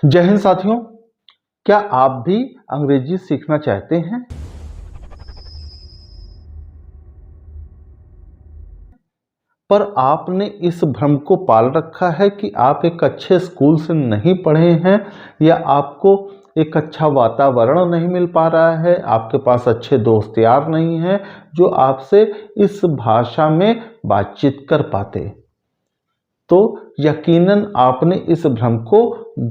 जय हिंद साथियों, क्या आप भी अंग्रेजी सीखना चाहते हैं? पर आपने इस भ्रम को पाल रखा है कि आप एक अच्छे स्कूल से नहीं पढ़े हैं या आपको एक अच्छा वातावरण नहीं मिल पा रहा है, आपके पास अच्छे दोस्त यार नहीं हैं जो आपसे इस भाषा में बातचीत कर पाते। तो यकीनन आपने इस भ्रम को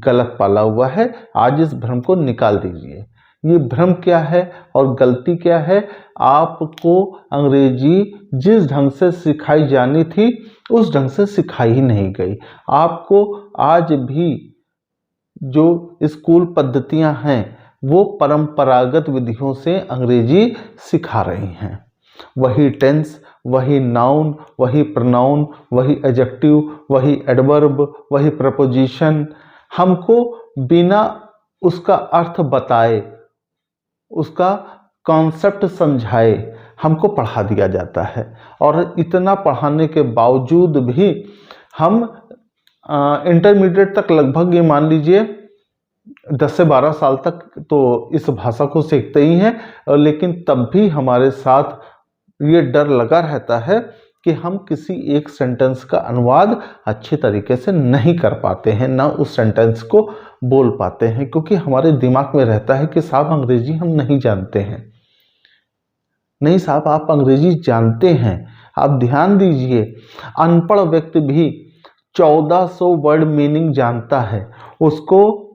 गलत पाला हुआ है। आज इस भ्रम को निकाल दीजिए। ये भ्रम क्या है और गलती क्या है? आपको अंग्रेजी जिस ढंग से सिखाई जानी थी उस ढंग से सिखाई ही नहीं गई। आपको आज भी जो स्कूल पद्धतियां हैं वो परंपरागत विधियों से अंग्रेजी सिखा रही हैं। वही टेंस, वही नाउन, वही प्रोनाउन, वही एडजेक्टिव, वही एडवर्ब, वही प्रपोजिशन हमको बिना उसका अर्थ बताए, उसका कॉन्सेप्ट समझाए हमको पढ़ा दिया जाता है। और इतना पढ़ाने के बावजूद भी हम इंटरमीडिएट तक लगभग ये मान लीजिए 10 से 12 साल तक तो इस भाषा को सीखते ही हैं, लेकिन तब भी हमारे साथ ये डर लगा रहता है कि हम किसी एक सेंटेंस का अनुवाद अच्छे तरीके से नहीं कर पाते हैं, ना उस सेंटेंस को बोल पाते हैं, क्योंकि हमारे दिमाग में रहता है कि साहब अंग्रेजी हम नहीं जानते हैं। नहीं साहब, आप अंग्रेजी जानते हैं। आप ध्यान दीजिए, अनपढ़ व्यक्ति भी 1400 वर्ड मीनिंग जानता है। उसको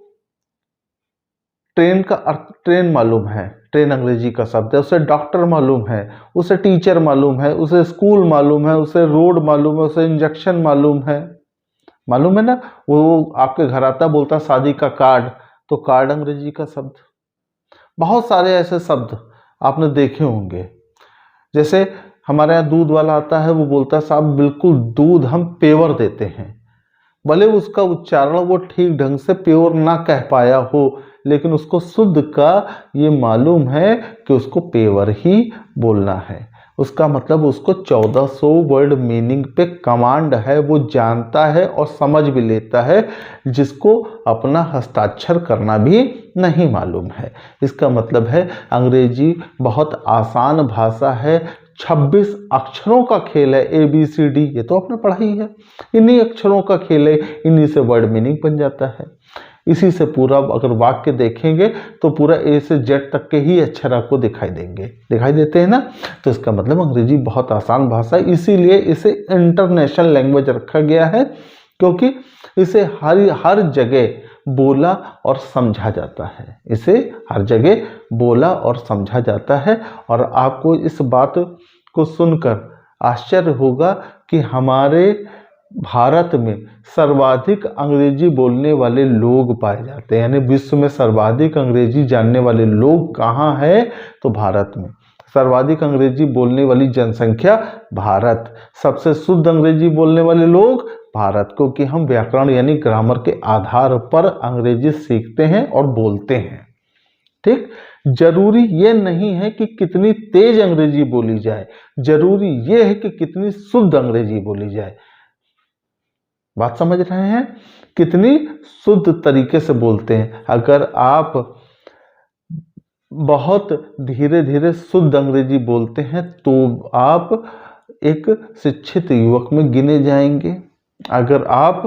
ट्रेन का अर्थ ट्रेन मालूम है, ट्रेन अंग्रेजी का शब्द है। उसे डॉक्टर मालूम है, उसे टीचर मालूम है, उसे स्कूल मालूम है, उसे रोड मालूम है, उसे इंजेक्शन मालूम है ना। वो आपके घर आता बोलता शादी का कार्ड, तो कार्ड अंग्रेजी का शब्द। बहुत सारे ऐसे शब्द आपने देखे होंगे। जैसे हमारे यहाँ दूध वाला आता है, वो बोलता है साहब बिल्कुल दूध हम पेवर देते हैं। भले उसका उच्चारण वो ठीक ढंग से प्योर ना कह पाया हो, लेकिन उसको शुद्ध का ये मालूम है कि उसको पेवर ही बोलना है। उसका मतलब उसको 1400 वर्ड मीनिंग पे कमांड है, वो जानता है और समझ भी लेता है, जिसको अपना हस्ताक्षर करना भी नहीं मालूम है। इसका मतलब है अंग्रेजी बहुत आसान भाषा है। 26 अक्षरों का खेल है, ABCD, ये तो आपने पढ़ा ही है। इन्हीं अक्षरों का खेल है, इन्हीं से वर्ड मीनिंग बन जाता है। इसी से पूरा अगर वाक्य देखेंगे तो पूरा A से Z तक के ही अक्षर आपको दिखाई देते हैं ना। तो इसका मतलब अंग्रेजी बहुत आसान भाषा है, इसीलिए इसे इंटरनेशनल लैंग्वेज रखा गया है, क्योंकि इसे हर जगह बोला और समझा जाता है। इसे हर जगह बोला और समझा जाता है। और आपको इस बात को सुनकर आश्चर्य होगा कि हमारे भारत में सर्वाधिक अंग्रेजी बोलने वाले लोग पाए जाते हैं। यानी विश्व में सर्वाधिक अंग्रेजी जानने वाले लोग कहाँ हैं? तो भारत में। सर्वाधिक अंग्रेजी बोलने वाली जनसंख्या भारत, सबसे शुद्ध अंग्रेजी बोलने वाले लोग भारत, क्योंकि हम व्याकरण यानी ग्रामर के आधार पर अंग्रेजी सीखते हैं और बोलते हैं। ठीक, जरूरी ये नहीं है कि कितनी तेज अंग्रेजी बोली जाए, जरूरी ये है कि कितनी शुद्ध अंग्रेजी बोली जाए। बात समझ रहे हैं? कितनी शुद्ध तरीके से बोलते हैं। अगर आप बहुत धीरे धीरे शुद्ध अंग्रेजी बोलते हैं तो आप एक शिक्षित युवक में गिने जाएंगे। अगर आप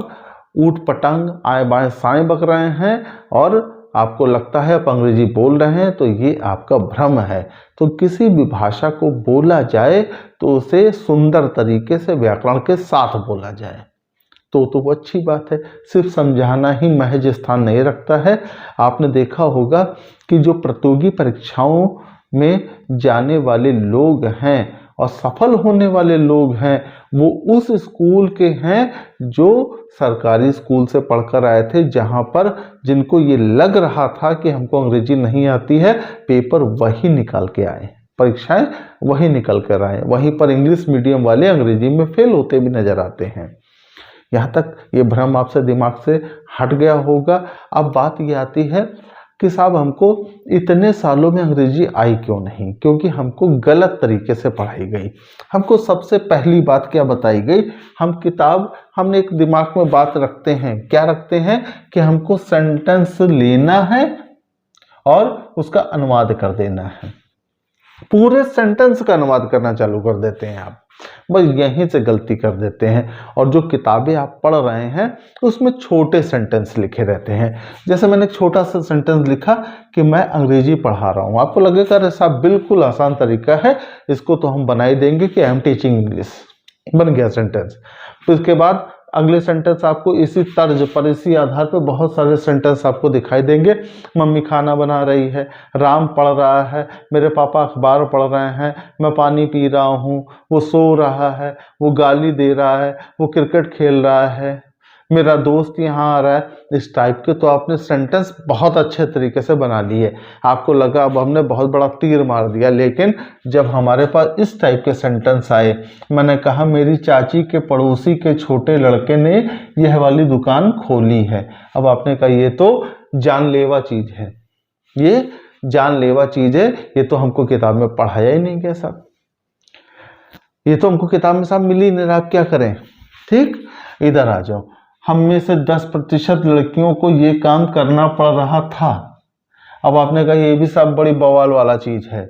ऊट पटांग आए बाएं साएं बक रहे हैं और आपको लगता है आप अंग्रेजी बोल रहे हैं, तो ये आपका भ्रम है। तो किसी भी भाषा को बोला जाए तो उसे सुंदर तरीके से व्याकरण के साथ बोला जाए, तो वो अच्छी बात है। सिर्फ समझाना ही महज स्थान नहीं रखता है। आपने देखा होगा कि जो प्रतियोगी परीक्षाओं में जाने वाले लोग हैं और सफल होने वाले लोग हैं, वो उस स्कूल के हैं जो सरकारी स्कूल से पढ़कर आए थे, जहां पर जिनको ये लग रहा था कि हमको अंग्रेजी नहीं आती है, पेपर वही निकाल के आए, परीक्षाएं वही निकल कर आए। वहीं पर इंग्लिश मीडियम वाले अंग्रेजी में फेल होते भी नजर आते हैं। यहाँ तक ये भ्रम आपसे दिमाग से हट गया होगा। अब बात ये आती है कि साहब हमको इतने सालों में अंग्रेजी आई क्यों नहीं, क्योंकि हमको गलत तरीके से पढ़ाई गई। हमको सबसे पहली बात क्या बताई गई, हमने एक दिमाग में बात रखते हैं, क्या रखते हैं कि हमको सेंटेंस लेना है और उसका अनुवाद कर देना है। पूरे सेंटेंस का अनुवाद करना चालू कर देते हैं आप, बस यहीं से गलती कर देते हैं। और जो किताबें आप पढ़ रहे हैं उसमें छोटे सेंटेंस लिखे रहते हैं। जैसे मैंने एक छोटा सा सेंटेंस लिखा कि मैं अंग्रेजी पढ़ा रहा हूँ, आपको लगेगा अरे साहब बिल्कुल आसान तरीका है, इसको तो हम बना ही देंगे कि आई एम टीचिंग इंग्लिश, बन गया सेंटेंस। फिर उसके बाद अगले सेंटेंस आपको इसी तर्ज पर, इसी आधार पर बहुत सारे सेंटेंस आपको दिखाई देंगे। मम्मी खाना बना रही है, राम पढ़ रहा है, मेरे पापा अखबार पढ़ रहे हैं, मैं पानी पी रहा हूँ, वो सो रहा है, वो गाली दे रहा है, वो क्रिकेट खेल रहा है, मेरा दोस्त यहाँ आ रहा है। इस टाइप के तो आपने सेंटेंस बहुत अच्छे तरीके से बना लिए। आपको लगा अब हमने बहुत बड़ा तीर मार दिया, लेकिन जब हमारे पास इस टाइप के सेंटेंस आए, मैंने कहा मेरी चाची के पड़ोसी के छोटे लड़के ने यह वाली दुकान खोली है। अब आपने कहा ये तो जानलेवा चीज है, ये जानलेवा चीज है, ये तो हमको किताब में पढ़ाया ही नहीं गया साहब, ये तो हमको किताब में साहब मिल ही नहीं रहा, आप क्या करें। ठीक, इधर आ जाओ। हम में से 10% लड़कियों को ये काम करना पड़ रहा था। अब आपने कहा ये भी सब बड़ी बवाल वाला चीज है।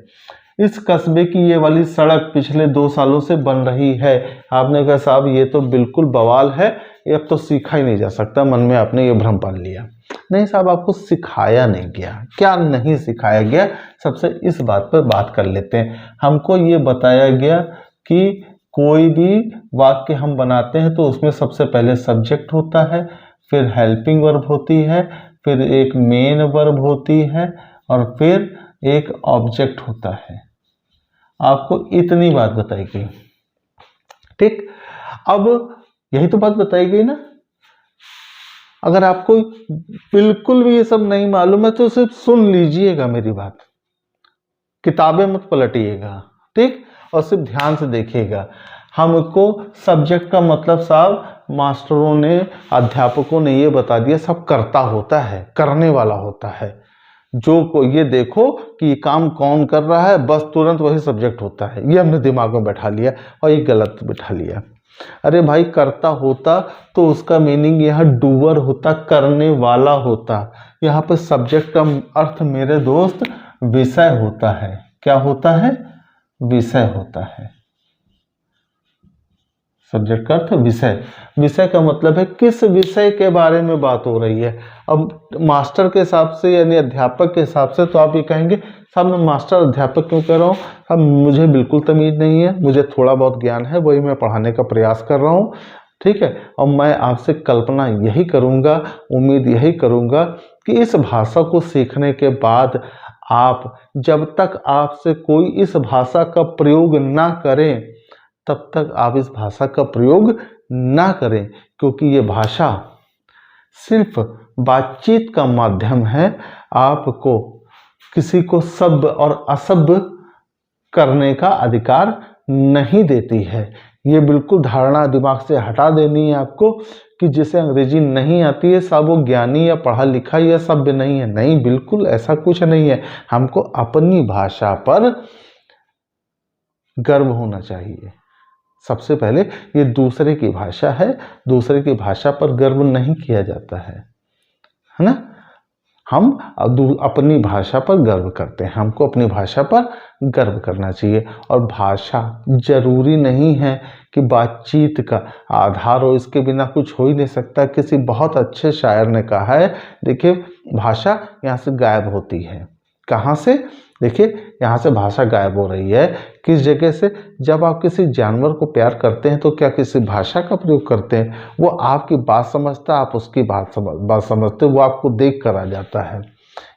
इस कस्बे की ये वाली सड़क पिछले 2 सालों से बन रही है। आपने कहा साहब ये तो बिल्कुल बवाल है, ये अब तो सीखा ही नहीं जा सकता। मन में आपने ये भ्रम पाल लिया। नहीं साहब, आपको सिखाया नहीं गया। क्या नहीं सिखाया गया, सबसे इस बात पर बात कर लेते हैं। हमको ये बताया गया कि कोई भी वाक्य हम बनाते हैं तो उसमें सबसे पहले सब्जेक्ट होता है, फिर हेल्पिंग वर्ब होती है, फिर एक मेन वर्ब होती है और फिर एक ऑब्जेक्ट होता है। आपको इतनी बात बताई गई। ठीक, अब यही तो बात बताई गई ना। अगर आपको बिल्कुल भी ये सब नहीं मालूम है तो सिर्फ सुन लीजिएगा मेरी बात, किताबें मत पलटिएगा। ठीक, और सिर्फ ध्यान से देखिएगा। हमको सब्जेक्ट का मतलब साहब मास्टरों ने, अध्यापकों ने ये बता दिया, सब करता होता है, करने वाला होता है। जो को ये देखो कि ये काम कौन कर रहा है, बस तुरंत वही सब्जेक्ट होता है। ये हमने दिमाग में बैठा लिया और ये गलत बैठा लिया। अरे भाई, करता होता तो उसका मीनिंग यहाँ डूअर होता, करने वाला होता। यहाँ पे सब्जेक्ट का अर्थ मेरे दोस्त विषय होता है। क्या होता है? विषय होता है। सब्जेक्ट का अर्थ विषय। विषय का मतलब है किस विषय के बारे में बात हो रही है। अब मास्टर के हिसाब से यानी अध्यापक के हिसाब से तो आप ये कहेंगे साहब मैं मास्टर अध्यापक क्यों कह रहा हूँ, अब मुझे बिल्कुल तमीज नहीं है, मुझे थोड़ा बहुत ज्ञान है, वही मैं पढ़ाने का प्रयास कर रहा हूँ। ठीक है, और मैं आपसे कल्पना यही करूँगा, उम्मीद यही करूँगा कि इस भाषा को सीखने के बाद आप, जब तक आपसे कोई इस भाषा का प्रयोग ना करें तब तक आप इस भाषा का प्रयोग ना करें, क्योंकि ये भाषा सिर्फ बातचीत का माध्यम है। आपको किसी को सभ्य और असभ्य करने का अधिकार नहीं देती है। ये बिल्कुल धारणा दिमाग से हटा देनी है आपको कि जिसे अंग्रेजी नहीं आती है साहब वो ज्ञानी या पढ़ा लिखा या सभ्य नहीं है। नहीं, बिल्कुल ऐसा कुछ नहीं है। हमको अपनी भाषा पर गर्व होना चाहिए। सबसे पहले ये दूसरे की भाषा है, दूसरे की भाषा पर गर्व नहीं किया जाता है ना। हम अपनी भाषा पर गर्व करते हैं, हमको अपनी भाषा पर गर्व करना चाहिए। और भाषा जरूरी नहीं है कि बातचीत का आधार हो, इसके बिना कुछ हो ही नहीं सकता। किसी बहुत अच्छे शायर ने कहा है, देखिए भाषा यहाँ से गायब होती है। कहाँ से? देखिए यहाँ से भाषा गायब हो रही है। किस जगह से? जब आप किसी जानवर को प्यार करते हैं तो क्या किसी भाषा का प्रयोग करते हैं? वो आपकी बात समझता है, आप उसकी बात समझते, वो आपको देख कर आ जाता है।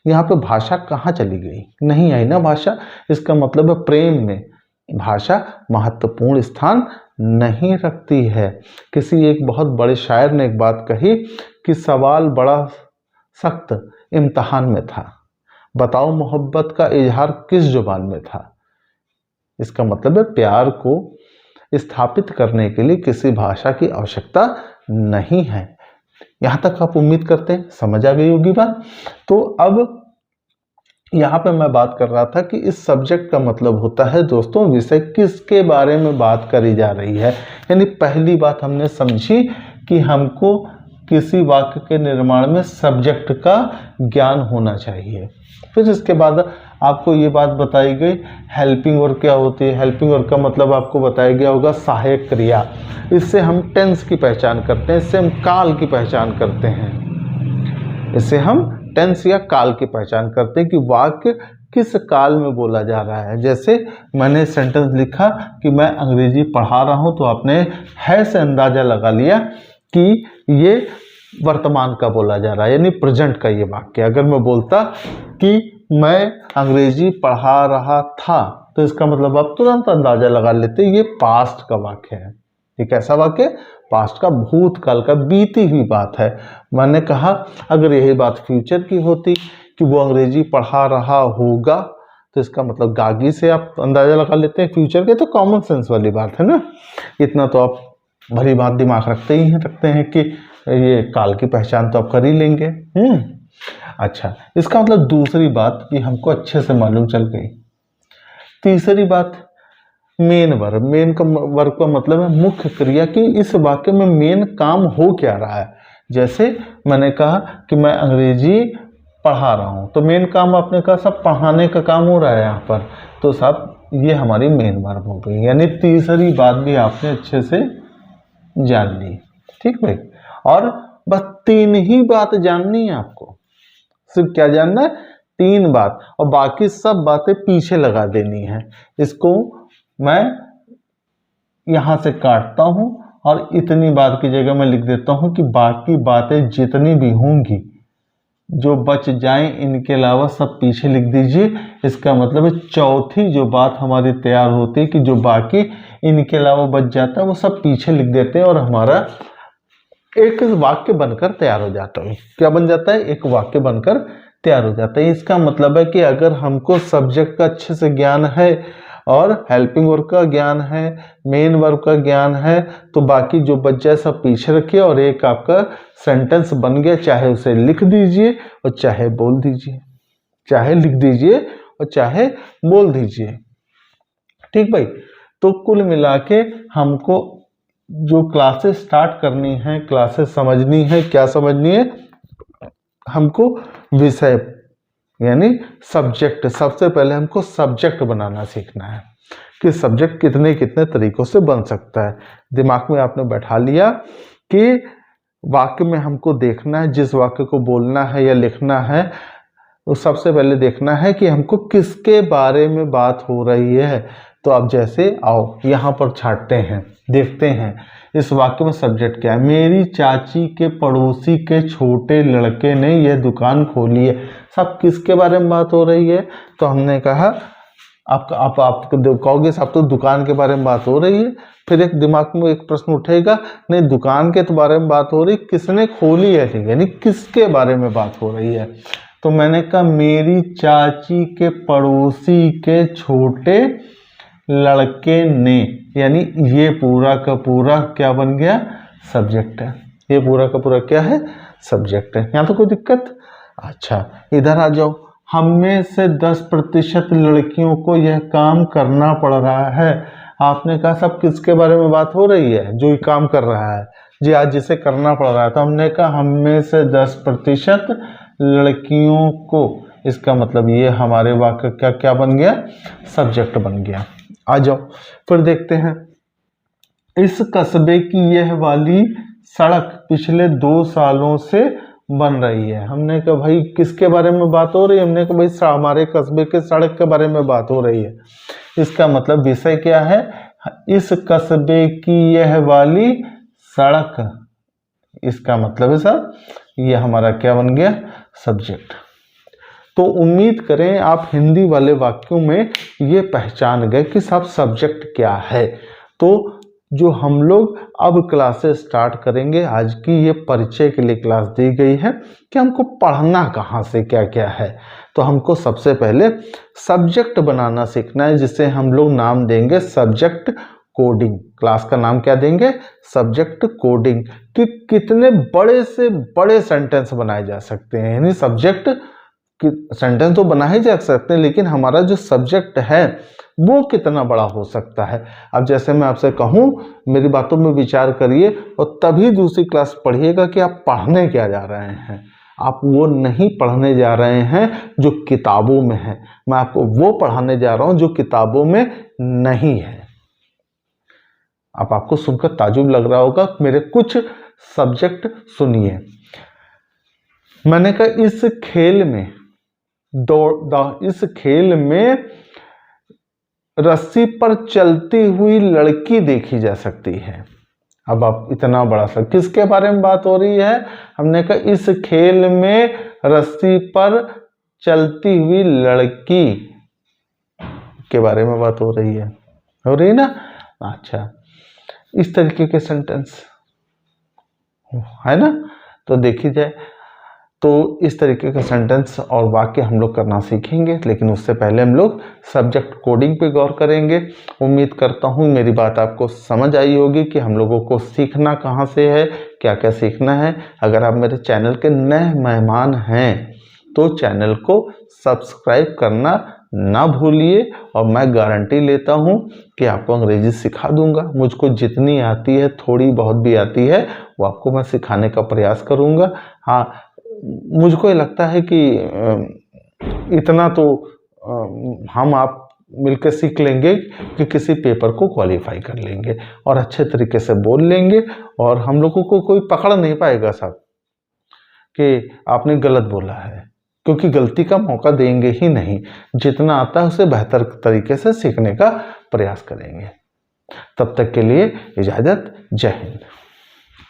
यहाँ पे भाषा कहाँ चली गई? नहीं आई ना भाषा। इसका मतलब है प्रेम में भाषा महत्वपूर्ण स्थान नहीं रखती है। किसी एक बहुत बड़े शायर ने एक बात कही कि सवाल बड़ा सख्त इम्तिहान में था, बताओ मोहब्बत का इजहार किस जुबान में था। इसका मतलब है प्यार को स्थापित करने के लिए किसी भाषा की आवश्यकता नहीं है। यहाँ तक आप उम्मीद करते हैं समझ आ गई होगी बात। तो अब यहाँ पे मैं बात कर रहा था कि इस सब्जेक्ट का मतलब होता है दोस्तों विषय किसके बारे में बात करी जा रही है। यानी पहली बात हमने समझी कि हमको किसी वाक्य के निर्माण में सब्जेक्ट का ज्ञान होना चाहिए। फिर इसके बाद आपको ये बात बताई गई हेल्पिंग वर्ब क्या होती है। हेल्पिंग वर्ब का मतलब आपको बताया गया होगा सहायक क्रिया। इससे हम टेंस की पहचान करते हैं, इससे हम काल की पहचान करते हैं, इससे हम टेंस या काल की पहचान करते हैं कि वाक्य किस काल में बोला जा रहा है। जैसे मैंने सेंटेंस लिखा कि मैं अंग्रेजी पढ़ा रहा हूँ, तो आपने है से अंदाजा लगा लिया कि ये वर्तमान का बोला जा रहा है, यानी प्रेजेंट का ये वाक्य। अगर मैं बोलता कि मैं अंग्रेजी पढ़ा रहा था, तो इसका मतलब आप तुरंत अंदाजा लगा लेते ये पास्ट का वाक्य है। ये कैसा वाक्य? पास्ट का, भूतकाल का, बीती हुई बात है। मैंने कहा अगर यही बात फ्यूचर की होती कि वो अंग्रेजी पढ़ा रहा होगा, तो इसका मतलब गागी से आप अंदाजा लगा लेते हैं फ्यूचर के। तो कॉमन सेंस वाली बात है ना, इतना तो आप भली बात दिमाग रखते हैं कि ये काल की पहचान तो आप कर ही लेंगे। अच्छा, इसका मतलब दूसरी बात ये हमको अच्छे से मालूम चल गई। तीसरी बात मेन वर्ब। मेन का वर्ब का मतलब है मुख्य क्रिया, कि इस वाक्य में मेन काम हो क्या रहा है। जैसे मैंने कहा कि मैं अंग्रेजी पढ़ा रहा हूँ, तो मेन काम आपने कहा सब पढ़ाने का काम हो रहा है यहाँ पर, तो साहब ये हमारी मेन वर्ब हो गई। यानी तीसरी बात भी आपने अच्छे से जान ली। ठीक भाई, और बस 3 ही बात जाननी है आपको। सिर्फ क्या जानना है? 3 बात, और बाकी सब बातें पीछे लगा देनी है। इसको मैं यहां से काटता हूं और इतनी बात की जगह मैं लिख देता हूं कि बाकी बातें जितनी भी होंगी जो बच जाएं, इनके अलावा सब पीछे लिख दीजिए। इसका मतलब है चौथी जो बात हमारी तैयार होती है कि जो बाकी इनके अलावा बच जाता है वो सब पीछे लिख देते हैं और हमारा एक वाक्य बनकर तैयार हो जाता है। क्या बन जाता है? एक वाक्य बनकर तैयार हो जाता है। इसका मतलब है कि अगर हमको सब्जेक्ट का अच्छे से ज्ञान है और हेल्पिंग वर्ब का ज्ञान है, मेन वर्ब का ज्ञान है, तो बाकी जो बच जाए सब पीछे रखिए और एक आपका सेंटेंस बन गया। चाहे उसे लिख दीजिए और चाहे बोल दीजिए, चाहे लिख दीजिए और चाहे बोल दीजिए। ठीक भाई, तो कुल मिला के हमको जो क्लासेस स्टार्ट करनी है, क्लासेस समझनी है, क्या समझनी है? हमको विषय यानी सब्जेक्ट, सबसे पहले हमको सब्जेक्ट बनाना सीखना है कि सब्जेक्ट कितने कितने तरीकों से बन सकता है। दिमाग में आपने बैठा लिया कि वाक्य में हमको देखना है, जिस वाक्य को बोलना है या लिखना है, वो सबसे पहले देखना है कि हमको किसके बारे में बात हो रही है। तो अब जैसे आओ यहाँ पर छांटते हैं, देखते हैं इस वाक्य में सब्जेक्ट क्या है। मेरी चाची के पड़ोसी के छोटे लड़के ने यह दुकान खोली है। सब किसके बारे में बात हो रही है? तो हमने कहा आप कहोगे साहब तो दुकान के बारे में बात हो रही है। फिर एक दिमाग में एक प्रश्न उठेगा, नहीं दुकान के तो बारे में बात हो रही, किसने खोली है, ठीक, यानी किसके बारे में बात हो रही है। तो मैंने कहा मेरी चाची के पड़ोसी के छोटे लड़के ने, यानी ये पूरा का पूरा क्या बन गया? सब्जेक्ट है। ये पूरा का पूरा क्या है? सब्जेक्ट है। यहाँ तो कोई दिक्कत? अच्छा, इधर आ जाओ। हम में से 10% लड़कियों को यह काम करना पड़ रहा है। आपने कहा सब किसके बारे में बात हो रही है? जो ये काम कर रहा है जी, आज जिसे करना पड़ रहा है। तो हमने कहा हम में से 10% लड़कियों को, इसका मतलब ये हमारे वाक्य का क्या बन गया? सब्जेक्ट बन गया। आ जाओ फिर देखते हैं। इस कस्बे की यह वाली सड़क पिछले 2 सालों से बन रही है। हमने कहा भाई किसके बारे में बात हो रही है? हमने कहा भाई हमारे कस्बे के सड़क के बारे में बात हो रही है। इसका मतलब विषय क्या है? इस कस्बे की यह वाली सड़क। इसका मतलब है सर ये हमारा क्या बन गया? सब्जेक्ट। तो उम्मीद करें आप हिंदी वाले वाक्यों में ये पहचान गए कि सब सब्जेक्ट क्या है। तो जो हम लोग अब क्लासेस स्टार्ट करेंगे, आज की ये परिचय के लिए क्लास दी गई है कि हमको पढ़ना कहाँ से क्या क्या है। तो हमको सबसे पहले सब्जेक्ट बनाना सीखना है, जिसे हम लोग नाम देंगे सब्जेक्ट कोडिंग। क्लास का नाम क्या देंगे? Subject coding. कि कितने बड़े से बड़े सेंटेंस बनाए जा सकते हैं, यानी सब्जेक्ट कि सेंटेंस तो बना ही जा सकते हैं, लेकिन हमारा जो सब्जेक्ट है वो कितना बड़ा हो सकता है। अब जैसे मैं आपसे कहूँ, मेरी बातों में विचार करिए और तभी दूसरी क्लास पढ़िएगा कि आप पढ़ने क्या जा रहे हैं। आप वो नहीं पढ़ने जा रहे हैं जो किताबों में है, मैं आपको वो पढ़ाने जा रहा हूँ जो किताबों में नहीं है। अब आपको सुनकर ताजुब लग रहा होगा, मेरे कुछ सब्जेक्ट सुनिए। मैंने कहा इस खेल में रस्सी पर चलती हुई लड़की देखी जा सकती है। अब आप इतना बड़ा सा किसके बारे में बात हो रही है? हमने कहा इस खेल में रस्सी पर चलती हुई लड़की के बारे में बात हो रही है ना? अच्छा, इस तरीके के सेंटेंस है ना। तो देखी जाए तो इस तरीके के सेंटेंस और वाक्य हम लोग करना सीखेंगे, लेकिन उससे पहले हम लोग सब्जेक्ट कोडिंग पे गौर करेंगे। उम्मीद करता हूँ मेरी बात आपको समझ आई होगी कि हम लोगों को सीखना कहाँ से है, क्या क्या सीखना है। अगर आप मेरे चैनल के नए मेहमान हैं तो चैनल को सब्सक्राइब करना ना भूलिए, और मैं गारंटी लेता हूँ कि आपको अंग्रेजी सिखा दूंगा। मुझको जितनी आती है, थोड़ी बहुत भी आती है, वो आपको मैं सिखाने का प्रयास करूँगा। हाँ, मुझको ये लगता है कि इतना तो हम आप मिलकर सीख लेंगे कि किसी पेपर को क्वालिफाई कर लेंगे और अच्छे तरीके से बोल लेंगे, और हम लोगों को कोई पकड़ नहीं पाएगा साहब कि आपने गलत बोला है, क्योंकि गलती का मौका देंगे ही नहीं। जितना आता है उसे बेहतर तरीके से सीखने का प्रयास करेंगे। तब तक के लिए इजाज़त, जय हिंद।